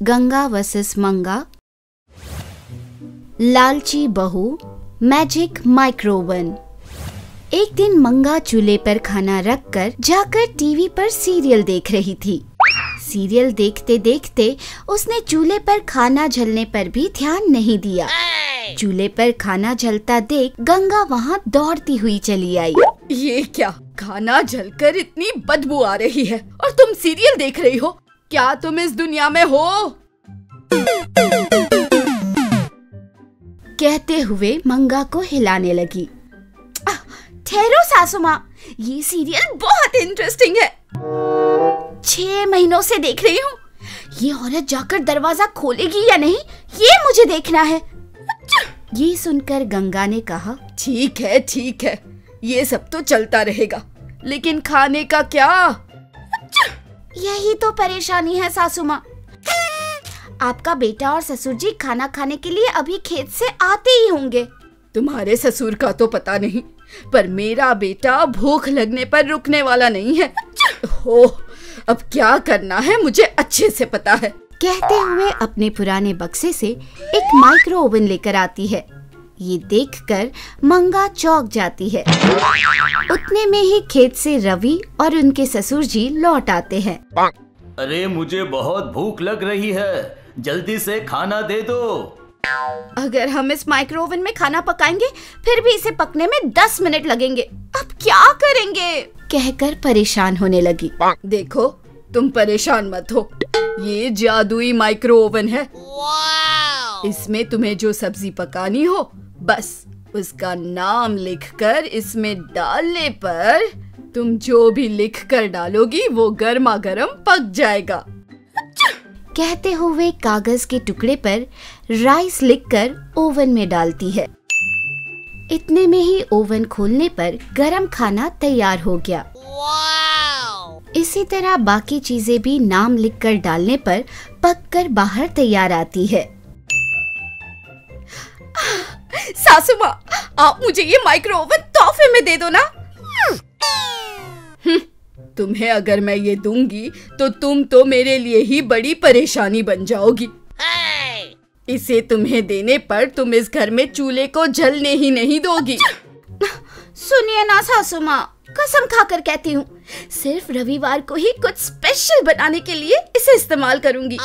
Ganga versus मंगा, लालची बहू, मैजिक माइक्रोवन। एक दिन मंगा चूल्हे पर खाना रखकर जाकर टीवी पर सीरियल देख रही थी। सीरियल देखते देखते उसने चूल्हे पर खाना जलने पर भी ध्यान नहीं दिया। चूल्हे पर खाना जलता देख गंगा वहाँ दौड़ती हुई चली आई। ये क्या, खाना जलकर इतनी बदबू आ रही है और तुम सीरियल देख रही हो? क्या तुम इस दुनिया में हो? कहते हुए मंगा को हिलाने लगी। ठहरो सासू माँ, ये सीरियल बहुत इंटरेस्टिंग है। 6 महीनों से देख रही हूँ। ये औरत जाकर दरवाजा खोलेगी या नहीं, ये मुझे देखना है। ये सुनकर गंगा ने कहा, ठीक है, ये सब तो चलता रहेगा, लेकिन खाने का क्या? यही तो परेशानी है सासू माँ। आपका बेटा और ससुर जी खाना खाने के लिए अभी खेत से आते ही होंगे। तुम्हारे ससुर का तो पता नहीं, पर मेरा बेटा भूख लगने पर रुकने वाला नहीं है। हो, अब क्या करना है मुझे अच्छे से पता है। कहते हुए अपने पुराने बक्से से एक माइक्रो ओवन लेकर आती है। ये देखकर मंगा चौंक जाती है। उतने में ही खेत से रवि और उनके ससुर जी लौट आते हैं। अरे मुझे बहुत भूख लग रही है, जल्दी से खाना दे दो। अगर हम इस माइक्रो ओवन में खाना पकाएंगे फिर भी इसे पकने में 10 मिनट लगेंगे। अब क्या करेंगे? कहकर परेशान होने लगी। देखो, तुम परेशान मत हो, ये जादुई माइक्रो ओवन है। इसमें तुम्हें जो सब्जी पकानी हो, बस उसका नाम लिखकर इसमें डालने पर तुम जो भी लिखकर डालोगी वो गर्मा गर्म पक जाएगा। कहते हुए कागज के टुकड़े पर राइस लिखकर ओवन में डालती है। इतने में ही ओवन खोलने पर गरम खाना तैयार हो गया। इसी तरह बाकी चीजें भी नाम लिखकर डालने पर पककर बाहर तैयार आती है। सासू माँ, आप मुझे ये माइक्रो ओवन तोहफे में दे दो ना। तुम्हें अगर मैं ये दूंगी तो तुम तो मेरे लिए ही बड़ी परेशानी बन जाओगी। इसे तुम्हें देने पर तुम इस घर में चूल्हे को जलने ही नहीं दोगी। सुनिए ना सासू माँ, कसम खाकर कहती हूँ, सिर्फ रविवार को ही कुछ स्पेशल बनाने के लिए इसे इस्तेमाल करूंगी।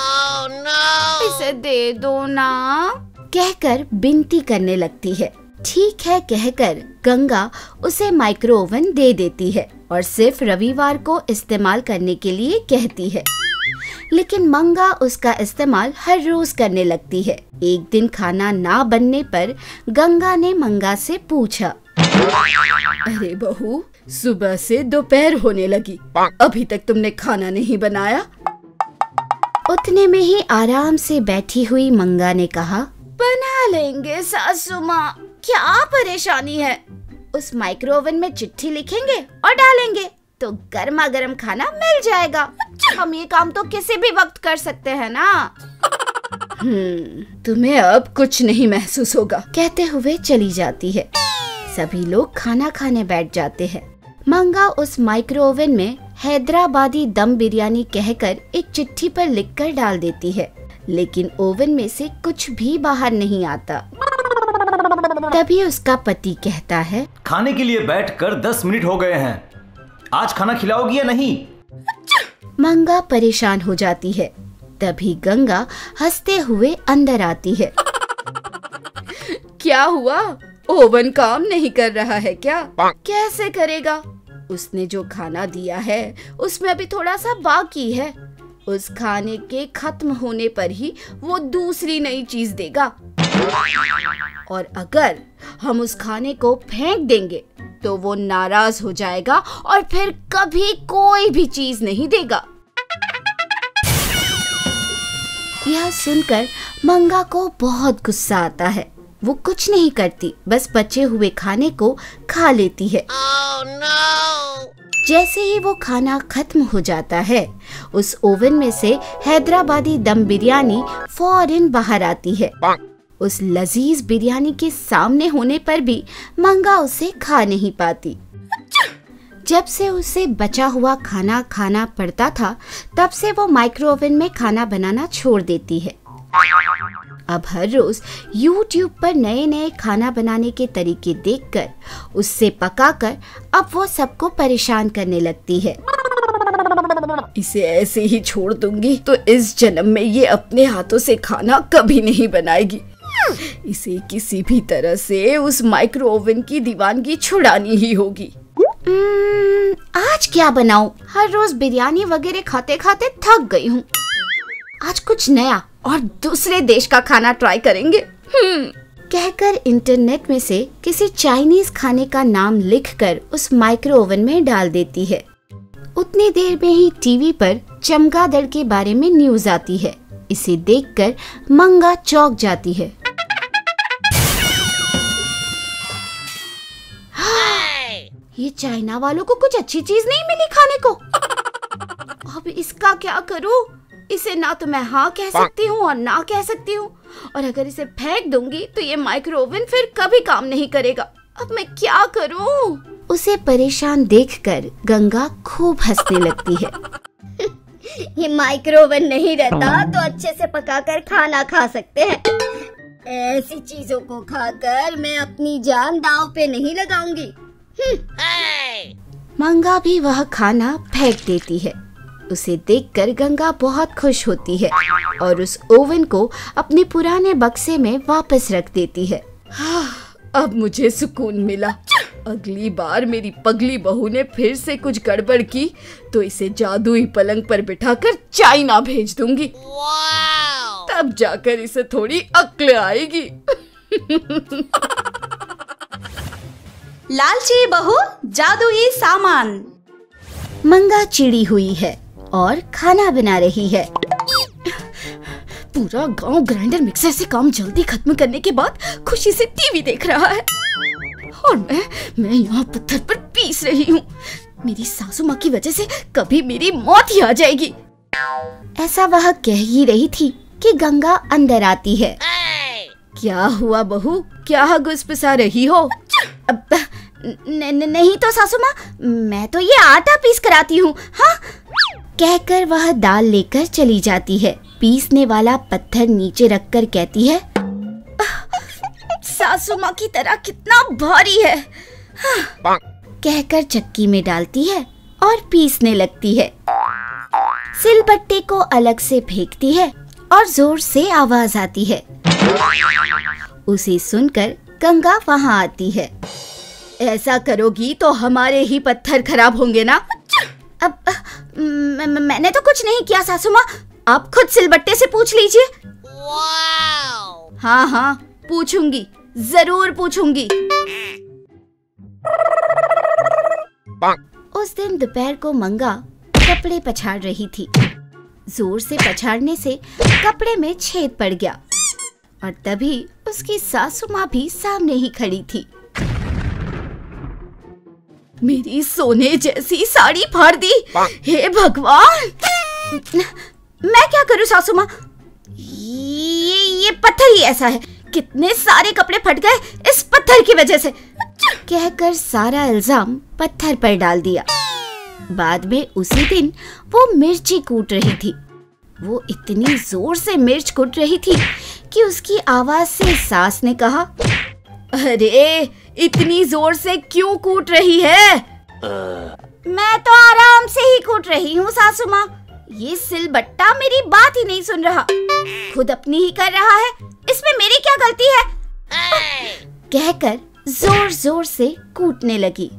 इसे दे दो ना, कहकर विनती करने लगती है। ठीक है कहकर गंगा उसे माइक्रो ओवन दे देती है और सिर्फ रविवार को इस्तेमाल करने के लिए कहती है। लेकिन मंगा उसका इस्तेमाल हर रोज करने लगती है। एक दिन खाना ना बनने पर गंगा ने मंगा से पूछा, अरे बहू, सुबह से दोपहर होने लगी, अभी तक तुमने खाना नहीं बनाया? उतने में ही आराम से बैठी हुई मंगा ने कहा, बना लेंगे सासू माँ, क्या परेशानी है? उस माइक्रो ओवन में चिट्ठी लिखेंगे और डालेंगे तो गर्मा गर्म खाना मिल जाएगा। हम ये काम तो किसी भी वक्त कर सकते हैं ना। तुम्हें अब कुछ नहीं महसूस होगा, कहते हुए चली जाती है। सभी लोग खाना खाने बैठ जाते हैं। मंगा उस माइक्रो ओवन में हैदराबादी दम बिरयानी कहकर एक चिट्ठी पर लिखकर डाल देती है, लेकिन ओवन में से कुछ भी बाहर नहीं आता। तभी उसका पति कहता है, खाने के लिए बैठकर 10 मिनट हो गए हैं, आज खाना खिलाओगी या नहीं? मंगा परेशान हो जाती है। तभी गंगा हंसते हुए अंदर आती है। क्या हुआ, ओवन काम नहीं कर रहा है क्या? कैसे करेगा? उसने जो खाना दिया है उसमें अभी थोड़ा सा बाकी है। उस खाने के खत्म होने पर ही वो दूसरी नई चीज देगा, और अगर हम उस खाने को फेंक देंगे तो वो नाराज हो जाएगा और फिर कभी कोई भी चीज नहीं देगा। यह सुनकर मंगा को बहुत गुस्सा आता है। वो कुछ नहीं करती, बस बचे हुए खाने को खा लेती है। जैसे ही वो खाना खत्म हो जाता है, उस ओवन में से हैदराबादी दम बिरयानी फौरन बाहर आती है। उस लजीज बिरयानी के सामने होने पर भी मंगा उसे खा नहीं पाती। जब से उसे बचा हुआ खाना खाना पड़ता था, तब से वो माइक्रोवेव में खाना बनाना छोड़ देती है। अब हर रोज YouTube पर नए नए खाना बनाने के तरीके देखकर, उससे पकाकर अब वो सबको परेशान करने लगती है। इसे ऐसे ही छोड़ दूंगी तो इस जन्म में ये अपने हाथों से खाना कभी नहीं बनाएगी। इसे किसी भी तरह से उस माइक्रो ओवन की दीवानगी छुड़ानी ही होगी। आज क्या बनाऊं? हर रोज बिरयानी वगैरह खाते खाते थक गई हूँ। आज कुछ नया और दूसरे देश का खाना ट्राई करेंगे। कहकर इंटरनेट में से किसी चाइनीज खाने का नाम लिखकर उस माइक्रो ओवन में डाल देती है। उतनी देर में ही टीवी पर चमगादड़ के बारे में न्यूज आती है। इसे देखकर मंगा चौंक जाती है। ये चाइना वालों को कुछ अच्छी चीज नहीं मिली खाने को। अब इसका क्या करूं? इसे ना तो मैं हाँ कह सकती हूँ और ना कह सकती हूँ, और अगर इसे फेंक दूंगी तो ये माइक्रो ओवन फिर कभी काम नहीं करेगा। अब मैं क्या करूं? उसे परेशान देखकर गंगा खूब हंसने लगती है। ये माइक्रो ओवन नहीं रहता तो अच्छे से पकाकर खाना खा सकते हैं। ऐसी चीजों को खाकर मैं अपनी जान दांव पे नहीं लगाऊंगी। मंगा भी वह खाना फेंक देती है। उसे देखकर गंगा बहुत खुश होती है और उस ओवन को अपने पुराने बक्से में वापस रख देती है। अब मुझे सुकून मिला। अगली बार मेरी पगली बहू ने फिर से कुछ गड़बड़ की तो इसे जादुई पलंग पर बिठाकर चाइना भेज दूंगी। तब जाकर इसे थोड़ी अक्ल आएगी। लालची बहू जादुई सामान। मंगा चिड़ी हुई है और खाना बना रही है। पूरा गांव ग्राइंडर मिक्सर से काम जल्दी खत्म करने के बाद खुशी से टीवी देख रहा है और मैं यहाँ पत्थर पर पीस रही हूँ। मेरी सासू माँ की वजह से कभी मेरी मौत ही आ जाएगी। ऐसा वह कह ही रही थी कि गंगा अंदर आती है। क्या हुआ बहू, क्या गुस्सा रही हो? नहीं तो सासू माँ, मैं तो ये आटा पीस कर आती हूँ। हाँ, कहकर वह दाल लेकर चली जाती है। पीसने वाला पत्थर नीचे रखकर कहती है, सासू माँ की तरह कितना भारी है। कहकर चक्की में डालती है और पीसने लगती है। सिलबट्टे को अलग से फेंकती है और जोर से आवाज आती है। उसे सुनकर गंगा वहाँ आती है। ऐसा करोगी तो हमारे ही पत्थर खराब होंगे ना? अब मैंने तो कुछ नहीं किया सासू माँ, आप खुद सिलबट्टे से पूछ लीजिए। हाँ हाँ पूछूंगी, जरूर पूछूंगी। उस दिन दोपहर को मंगा कपड़े पछाड़ रही थी। जोर से पछाड़ने से कपड़े में छेद पड़ गया और तभी उसकी सासू माँ भी सामने ही खड़ी थी। मेरी सोने जैसी साड़ी फाड़ दी। हे भगवान! मैं क्या करूं सासू माँ? ये पत्थर ही ऐसा है। कितने सारे कपड़े फट गए इस पत्थर की वजह से। कहकर सारा इल्जाम पत्थर पर डाल दिया। बाद में उसी दिन वो मिर्ची कूट रही थी। वो इतनी जोर से मिर्च कूट रही थी कि उसकी आवाज से सास ने कहा, अरे इतनी जोर से क्यों कूट रही है? मैं तो आराम से ही कूट रही हूँ सासू माँ। ये सिलबट्टा मेरी बात ही नहीं सुन रहा, खुद अपनी ही कर रहा है। इसमें मेरी क्या गलती है? कहकर जोर जोर से कूटने लगी।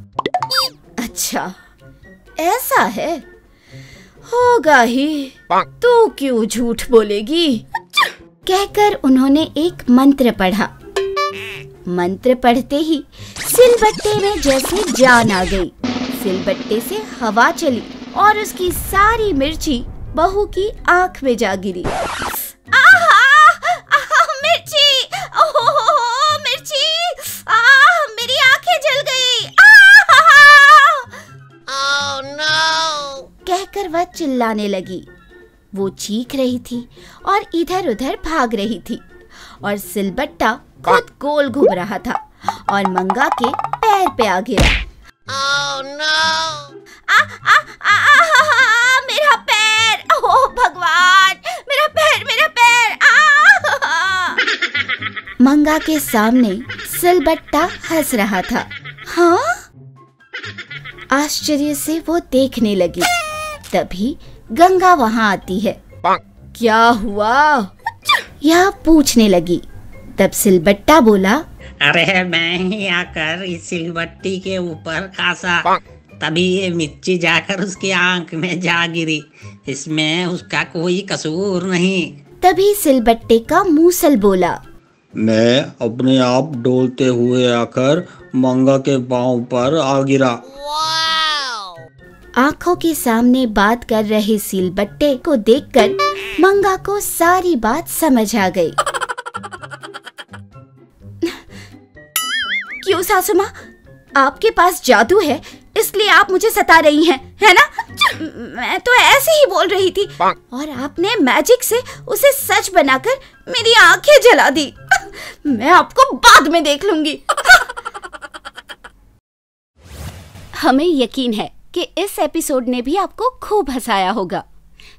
अच्छा ऐसा है, होगा ही, तू क्यों झूठ बोलेगी? कहकर उन्होंने एक मंत्र पढ़ा। मंत्र पढ़ते ही सिलबट्टे में जैसे जान आ गई। सिलबट्टे से हवा चली और उसकी सारी मिर्ची बहू की आंख में जा गिरी। मिर्ची! ओह मिर्ची! मेरी आंखें जल गई। Oh no! कहकर वह चिल्लाने लगी। वो चीख रही थी और इधर उधर भाग रही थी और सिलबट्टा खुद गोल घूम रहा था और मंगा के पैर पे आ गिरा। मेरा पैर, ओह भगवान, मेरा पैर। मंगा के सामने सिलबट्टा हंस रहा था। हाँ? आश्चर्य से वो देखने लगी। तभी गंगा वहाँ आती है। क्या हुआ? यह पूछने लगी। तब सिलबट्टा बोला, अरे मैं ही आकर इस सिलबट्टी के ऊपर खासा, तभी ये मिर्ची जाकर उसकी आंख में जा गिरी। इसमें उसका कोई कसूर नहीं। तभी सिलबट्टे का मूसल बोला, मैं अपने आप डोलते हुए आकर मंगा के पांव पर आ गिरा। आंखों के सामने बात कर रहे सिलबट्टे को देखकर मंगा को सारी बात समझ आ गई। क्यों सासू माँ, आपके पास जादू है इसलिए आप मुझे सता रही हैं, है ना? मैं तो ऐसे ही बोल रही थी और आपने मैजिक से उसे सच बनाकर मेरी आंखें जला दी। मैं आपको बाद में देख लूंगी। हमें यकीन है कि इस एपिसोड ने भी आपको खूब हंसाया होगा।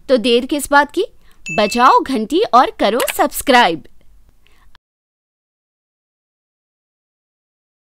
तो देर किस बात की, बजाओ घंटी और करो सब्सक्राइब।